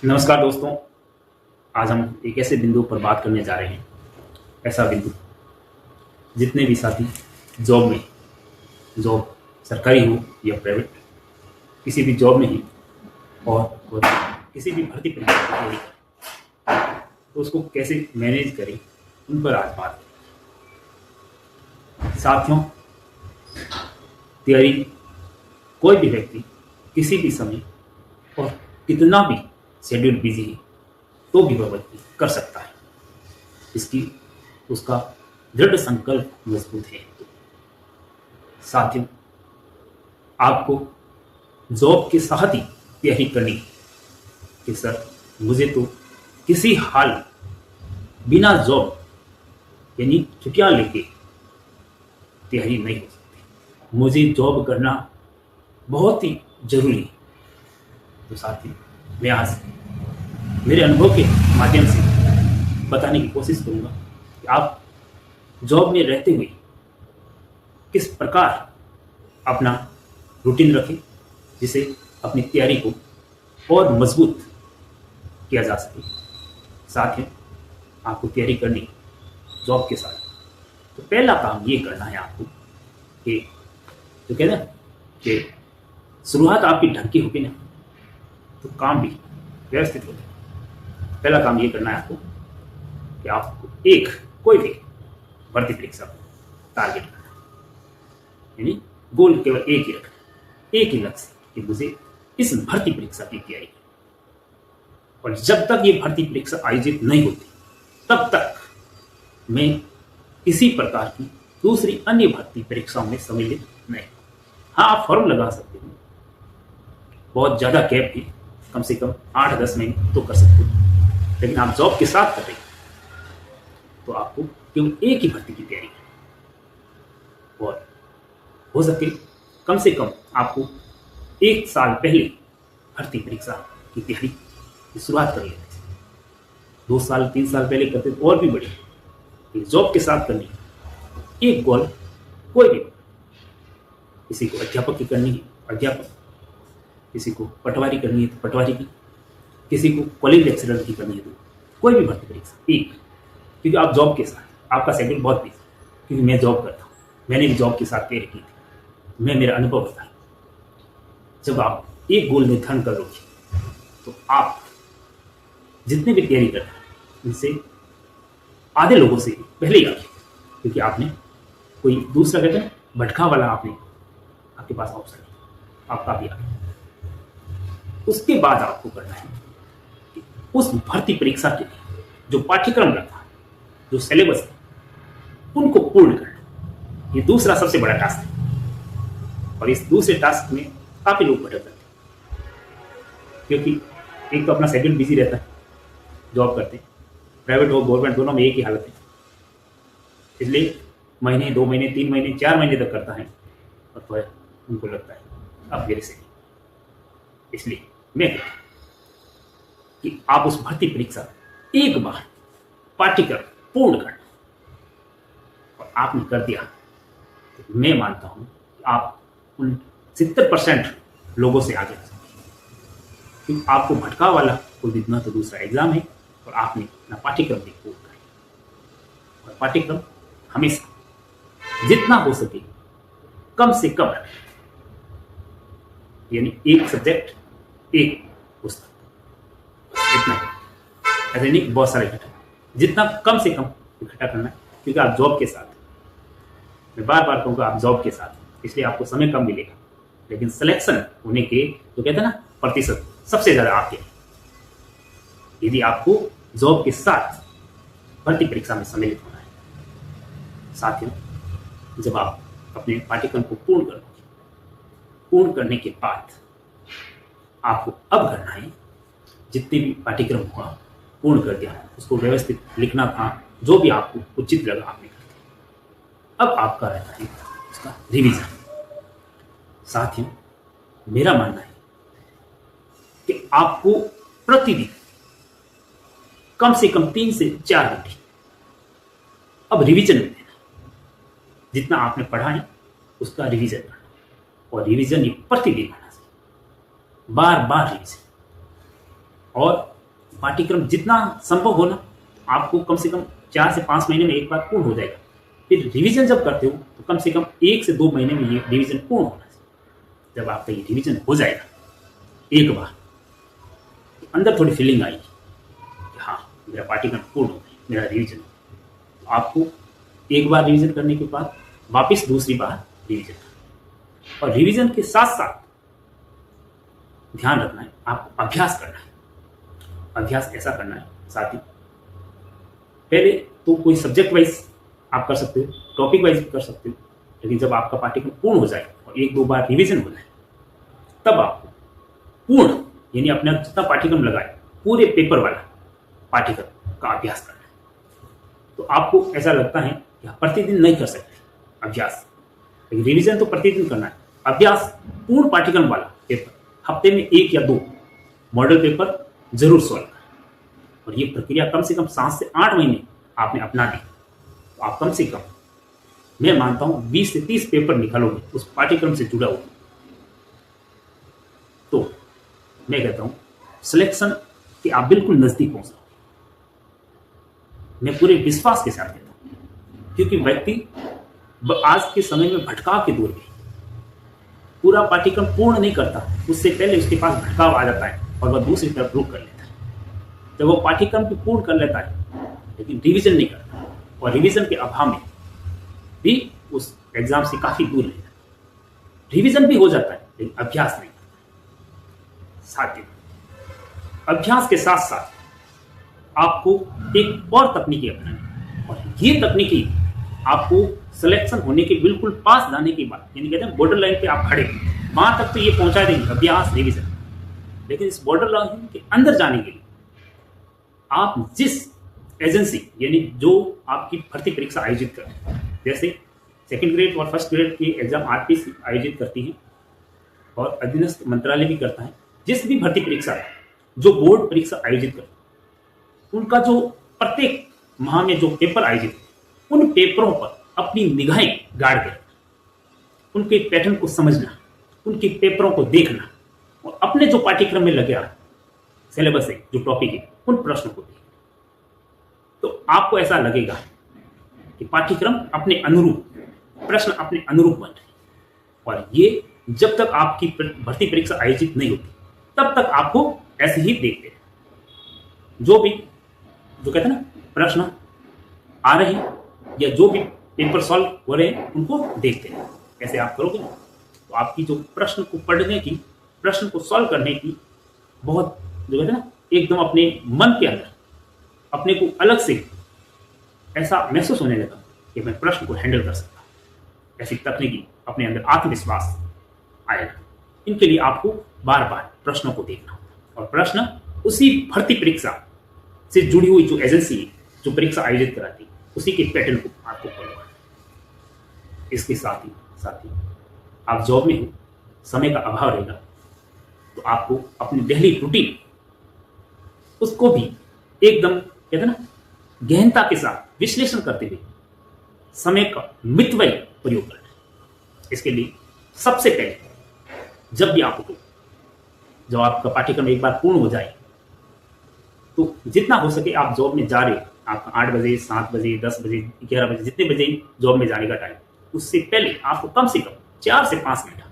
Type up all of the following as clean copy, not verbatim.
नमस्कार दोस्तों। आज हम एक ऐसे बिंदु पर बात करने जा रहे हैं। ऐसा बिंदु जितने भी साथी जॉब में, जॉब सरकारी हो या प्राइवेट, किसी भी जॉब में ही और किसी भी भर्ती परीक्षा की तैयारी करें तो उसको कैसे मैनेज करें, उन पर आज बात करें। साथियों, तैयारी कोई भी व्यक्ति किसी भी समय और कितना भी शेड्यूल बिजी है तो भी वह व्यक्ति कर सकता है। इसकी उसका दृढ़ संकल्प मजबूत है। साथियों, आपको जॉब के साथ ही तैयारी करनी है कि सर मुझे तो किसी हाल बिना जॉब यानी छुट्टियां लेके तैयारी नहीं हो सकती, मुझे जॉब करना बहुत ही जरूरी है। तो साथियों, मैं आज मेरे अनुभव के माध्यम से बताने की कोशिश करूंगा कि आप जॉब में रहते हुए किस प्रकार अपना रूटीन रखें जिसे अपनी तैयारी को और मजबूत किया जा सके। साथ ही आपको तैयारी करनी जॉब के साथ, तो पहला काम ये करना है आपको कि जो कहते हैं कि शुरुआत आपकी ढंग की होगी ना तो काम भी व्यवस्थित होता है। पहला काम ये करना है आपको कि आपको कोई भी भर्ती परीक्षा को टारगेट करना है, यानी गोल केवल एक ही रखना, एक ही लक्ष्य कि मुझे इस भर्ती परीक्षा की तैयारी करनी। और जब तक ये भर्ती परीक्षा आयोजित नहीं होती तब तक मैं किसी प्रकार की दूसरी अन्य भर्ती परीक्षाओं में सम्मिलित नहीं। हाँ, आप फॉर्म लगा सकते हो, बहुत ज्यादा गैप है, कम से कम 8-10 महीने तो कर सकते हो, लेकिन आप जॉब के साथ कर रहे हैं तो आपको केवल एक ही भर्ती की तैयारी करनी। और हो सके कम से कम आपको 1 साल पहले भर्ती परीक्षा की तैयारी की शुरुआत कर लेनी चाहिए। 2 साल 3 साल पहले करते तो और भी बढ़िया। जॉब के साथ करनी है, एक गोल कोई भी, किसी को अध्यापक की करनी है अध्यापक, किसी को पटवारी करनी है तो पटवारी की, किसी को कॉलेज लेक्चरर की करनी है तो कोई भी भर्ती परीक्षा एक, क्योंकि आप जॉब के साथ, आपका शेड्यूल बहुत बिजी, क्योंकि मैं जॉब करता हूँ, मैंने भी जॉब के साथ तैयारी की थी, मैं मेरा अनुभव बता। जब आप एक गोल निर्धारण कर लोगे तो आप जितने भी तैयारी करते हैं उनसे आधे लोगों से पहले ही आगे, क्योंकि आपने कोई दूसरा कहते हैं भटका वाला आपने आपके पास ऑप्शन है, आप काफी आगे। उसके बाद आपको करना है कि उस भर्ती परीक्षा के लिए जो पाठ्यक्रम रखा, जो सिलेबस है, उनको पूर्ण करना। ये दूसरा सबसे बड़ा टास्क है और इस दूसरे टास्क में काफी लोग भटक जाते हैं, क्योंकि एक तो अपना शेड्यूल बिजी रहता है, जॉब करते हैं, प्राइवेट हो गवर्नमेंट दोनों में एक ही हालत है, इसलिए महीने 2 महीने 3 महीने 4 महीने तक करता है और फिर उनको लगता है अब मेरे से नहीं। इसलिए मैं कहता हूं कि आप उस भर्ती परीक्षा एक बार पाठ्यक्रम पूर्ण करना, और आपने कर दिया तो मैं मानता हूं कि आप उन 70% लोगों से आगे आ सकते हैं, क्योंकि आपको भटकाव वाला कोई भी तो दूसरा एग्जाम है और आपने अपना पाठ्यक्रम भी पूर्ण किया। और पाठ्यक्रम हमेशा जितना हो सके कम से कम रखें, यानी एक सब्जेक्ट एक पुस्तक, इतना ही। ऐसे नहीं बहुत सारे इकट्ठा, जितना कम से कम इकट्ठा करना है, क्योंकि आप जॉब के साथ, मैं बार बार कहूँगा आप जॉब के साथ, इसलिए आपको समय कम मिलेगा, लेकिन सिलेक्शन होने के जो कहते हैं ना प्रतिशत सबसे ज्यादा आपके। यदि आपको जॉब के साथ भर्ती परीक्षा में सम्मिलित होना है, साथियों, जब आप अपने पाठ्यक्रम को पूर्ण करोगे, पूर्ण करने के बाद आपको अब करना है जितने भी पाठ्यक्रम हुआ पूर्ण कर दिया, उसको व्यवस्थित लिखना था, जो भी आपको उचित लगा आपने कर दिया। अब आपका रहता है उसका रिवीजन। साथियों, मेरा मानना है कि आपको प्रतिदिन कम से कम 3 से 4 घंटे अब रिवीजन में देना, जितना आपने पढ़ा है उसका रिवीजन करना, और रिवीजन ये प्रतिदिन होना चाहिए, बार बार रिवीजन। और पाठ्यक्रम जितना संभव हो ना, आपको कम से कम 4 से 5 महीने में एक बार पूर्ण हो जाएगा। फिर रिवीजन जब करते हो तो कम से कम 1 से 2 महीने में ये रिवीजन पूर्ण होना चाहिए। जब आपका ये रिवीजन हो जाएगा एक बार, तो अंदर थोड़ी फीलिंग आएगी कि हाँ, मेरा पाठ्यक्रम पूर्ण हो गया, मेरा रिवीजन हो गया। तो आपको एक बार रिवीजन करने के बाद वापस दूसरी बार रिवीजन करना, और रिवीजन के साथ साथ ध्यान रखना है, आपको अभ्यास करना है। अभ्यास ऐसा करना है साथ ही, पहले तो कोई सब्जेक्ट वाइज आप कर सकते हो, टॉपिक वाइज भी कर सकते हो, लेकिन जब आपका पाठ्यक्रम पूर्ण हो जाए और 1-2 बार रिवीजन हो जाए, तब आपको पूर्ण यानी अपना जितना पाठ्यक्रम लगाए पूरे पेपर वाला पाठ्यक्रम का अभ्यास करना है। तो आपको ऐसा लगता है कि प्रतिदिन नहीं कर सकते अभ्यास, लेकिन रिवीजन तो प्रतिदिन करना है। अभ्यास पूर्ण पाठ्यक्रम वाला पेपर हफ्ते में 1 या 2 मॉडल पेपर जरूर सॉल्व करें, और ये प्रक्रिया कम से कम 7 से 8 महीने आपने अपना दी, तो आप कम से कम, मैं मानता हूं 20 से 30 पेपर निकालोगे उस पाठ्यक्रम से जुड़ा हुआ। तो मैं कहता हूं सिलेक्शन के आप बिल्कुल नजदीक पहुंच जाओगे, मैं पूरे विश्वास के साथ कहता हूं, क्योंकि व्यक्ति आज के समय में भटकाव के दौर में पूरा पाठ्यक्रम पूर्ण नहीं करता, उससे पहले उसके पास भटकाव आ जाता है और वह दूसरी तरफ रुख कर लेता है। जब वो पाठ्यक्रम भी पूर्ण कर लेता है लेकिन रिवीजन नहीं करता, और रिवीजन के अभाव में भी उस एग्जाम से काफी दूर रहता है। रिवीजन भी हो जाता है लेकिन अभ्यास नहीं करता। साथ ही अभ्यास के साथ साथ आपको एक और तकनीकी अपनानी, और ये तकनीकी आपको सिलेक्शन होने के बिल्कुल पास जाने के बाद, यानी कहते हैं बॉर्डर लाइन पे आप खड़े, वहां तक तो ये पहुंचा देंगे अभ्यास रिवीजन, लेकिन इस बॉर्डर लाइन के अंदर जाने के लिए आप जिस एजेंसी यानी जो आपकी भर्ती परीक्षा आयोजित करती है, जैसे सेकंड ग्रेड और फर्स्ट ग्रेड की एग्जाम आरपीसी आयोजित करती है और अधीनस्थ मंत्रालय भी करता है, जिस भी भर्ती परीक्षा है, जो बोर्ड परीक्षा आयोजित करती है, उनका जो प्रत्येक माह में जो पेपर आयोजित, उन पेपरों पर अपनी निगाहें गाड़ कर उनके पैटर्न को समझना, उनके पेपरों को देखना, और अपने जो पाठ्यक्रम में लगे सिलेबस है, जो टॉपिक है, उन प्रश्नों को देखना। तो आपको ऐसा लगेगा कि पाठ्यक्रम अपने अनुरूप, प्रश्न अपने अनुरूप बन रहे, और ये जब तक आपकी भर्ती परीक्षा आयोजित नहीं होती तब तक आपको ऐसे ही देखते हैं। जो कहते हैं ना, प्रश्न आ रहे हैं या जो भी पेपर सॉल्व हो रहे हैं उनको देखते हैं। ऐसे आप करोगे ना, तो आपकी जो प्रश्न को पढ़ने की, प्रश्न को सॉल्व करने की बहुत, जो कहते हैं ना, एकदम अपने मन के अंदर अपने को अलग से ऐसा महसूस होने लगा कि मैं प्रश्न को हैंडल कर सकता हूं। ऐसी तकनीकी अपने अंदर आत्मविश्वास आएगा। इनके लिए आपको बार बार प्रश्नों को देखना होगा, और प्रश्न उसी भर्ती परीक्षा से जुड़ी हुई जो एजेंसी है, जो परीक्षा आयोजित कराती है, उसी के पैटर्न को आपको फॉलो करना है। इसके साथ ही आप जॉब में हो, समय का अभाव रहेगा, तो आपको अपनी डेली रूटीन उसको भी एकदम, कहते हैं ना, गहनता के साथ विश्लेषण करते हुए समय का मितव्यय प्रयोग करना है। इसके लिए सबसे पहले जब भी आप उठो, जब आपका पाठ्यक्रम एक बार पूर्ण हो जाए, तो जितना हो सके आप जॉब में जा रहे हो, आपका 8 बजे, 7 बजे, 10 बजे, 11 बजे, जितने बजे जॉब में जाने का टाइम, उससे पहले आपको कम से कम 4 से 5 घंटा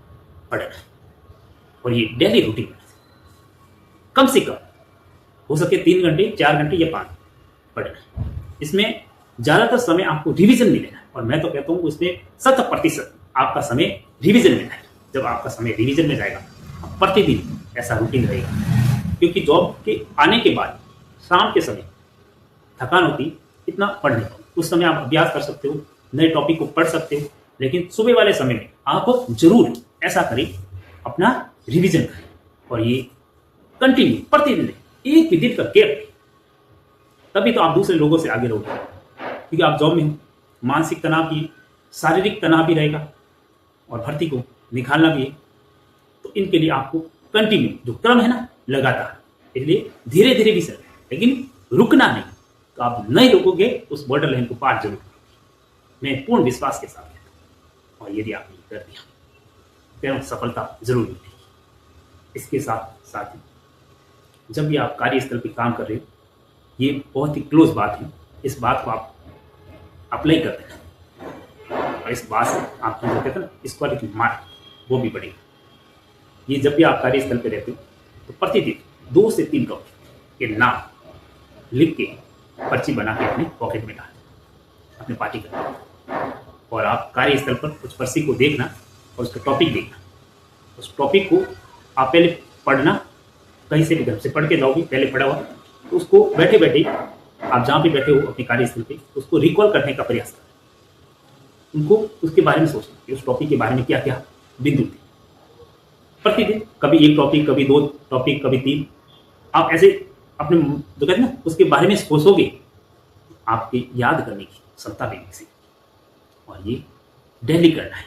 पढ़ना है, और ये डेली रूटीन में कम से कम हो सके 3 घंटे, 4 घंटे या 5 पढ़ना है। इसमें ज्यादातर समय आपको रिवीजन में लेना है, और मैं तो कहता हूँ इसमें 70% आपका समय रिवीजन में जाएगा। जब आपका समय रिवीजन में जाएगा, प्रतिदिन ऐसा रूटीन रहेगा, क्योंकि जॉब के आने के बाद शाम के समय थकान होती, इतना पढ़ नहीं पाओ। उस समय आप अभ्यास कर सकते हो, नए टॉपिक को पढ़ सकते हो, लेकिन सुबह वाले समय में आप जरूर ऐसा करें, अपना रिवीजन करें, और ये कंटिन्यू प्रतिदिन एक भी दिन का गैप, तभी तो आप दूसरे लोगों से आगे रहोगे। क्योंकि आप जॉब में हो, मानसिक तनाव भी, शारीरिक तनाव भी रहेगा, और भर्ती को निकालना भी है। तो इनके लिए आपको कंटिन्यू जो क्रम है ना, लगातार, इसलिए धीरे धीरे भी सर, लेकिन रुकना नहीं, तो आप नहीं रुकोगे, उस बॉर्डर लाइन को पार जरूर करोगे। मैं पूर्ण विश्वास के साथ कहता हूं, और यदि आपने कर दिया तो सफलता जरूर मिलेगी। इसके साथ साथ ही जब भी आप कार्यस्थल पे काम कर रहे हो, ये बहुत ही क्लोज बात है। इस बात को आप अप्लाई करते हैं और इस बात से आपकी जो कहते हैं ना स्क्वालिटी मार्क वो भी बढ़ेगा। ये जब भी आप कार्यस्थल पे रहते हो तो प्रतिदिन 2 से 3 टॉपिक के नाम लिख के पर्ची बना के अपने पॉकेट में डाल अपने पार्टी करना और आप कार्यस्थल पर उस पर्ची को देखना और उसका टॉपिक देखना। उस टॉपिक को आप पहले पढ़ना, कहीं से भी घर से पढ़ के जाओगे पहले पढ़ा हुआ, तो उसको बैठे बैठे आप जहाँ पे बैठे हो अपने कार्यस्थल पे उसको रिकॉल करने का प्रयास करें। उनको उसके बारे में सोचना कि उस टॉपिक के बारे में क्या क्या बिंदु थे। प्रतिदिन कभी 1 टॉपिक, कभी 2 टॉपिक, कभी 3, आप ऐसे अपने जो कहते हैं ना उसके बारे में सोचोगे, आपके याद करने की क्षमता भी विकसित होगी। और ये डेली करना है,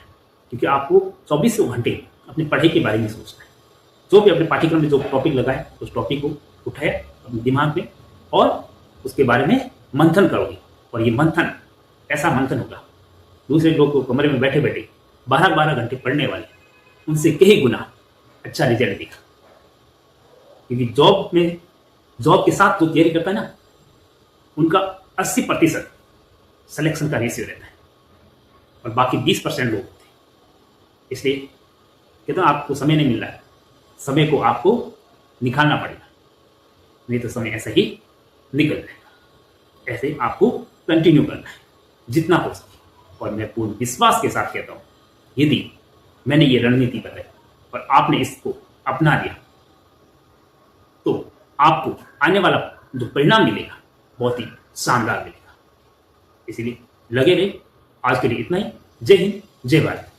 क्योंकि आपको 24 घंटे अपनी पढ़ाई के बारे में सोचना है। जो भी अपने पाठ्यक्रम में जो टॉपिक लगाए उस टॉपिक को उठाए अपने दिमाग में और उसके बारे में मंथन करोगे। और ये मंथन ऐसा मंथन होगा, दूसरे लोग को कमरे में बैठे बैठे 12-12 घंटे पढ़ने वाले उनसे कई गुना अच्छा रिजल्ट दिखा। क्योंकि जॉब के साथ जो तैयारी करता है ना, उनका 80% सिलेक्शन का रेशियो रहता है और बाकी 20% लोग होते हैं। इसलिए कहते हैं आपको समय नहीं मिल रहा है, समय को आपको निकालना पड़ेगा, नहीं तो समय ऐसा ही निकल जाएगा। ऐसे आपको कंटिन्यू करना है जितना हो सके। और मैं पूर्ण विश्वास के साथ कहता हूँ, यदि मैंने ये रणनीति बताई और आपने इसको अपना लिया तो आपको आने वाला जो परिणाम मिलेगा बहुत ही शानदार मिलेगा। इसलिए लगे रहे। आज के लिए इतना ही। जय हिंद, जय भारत।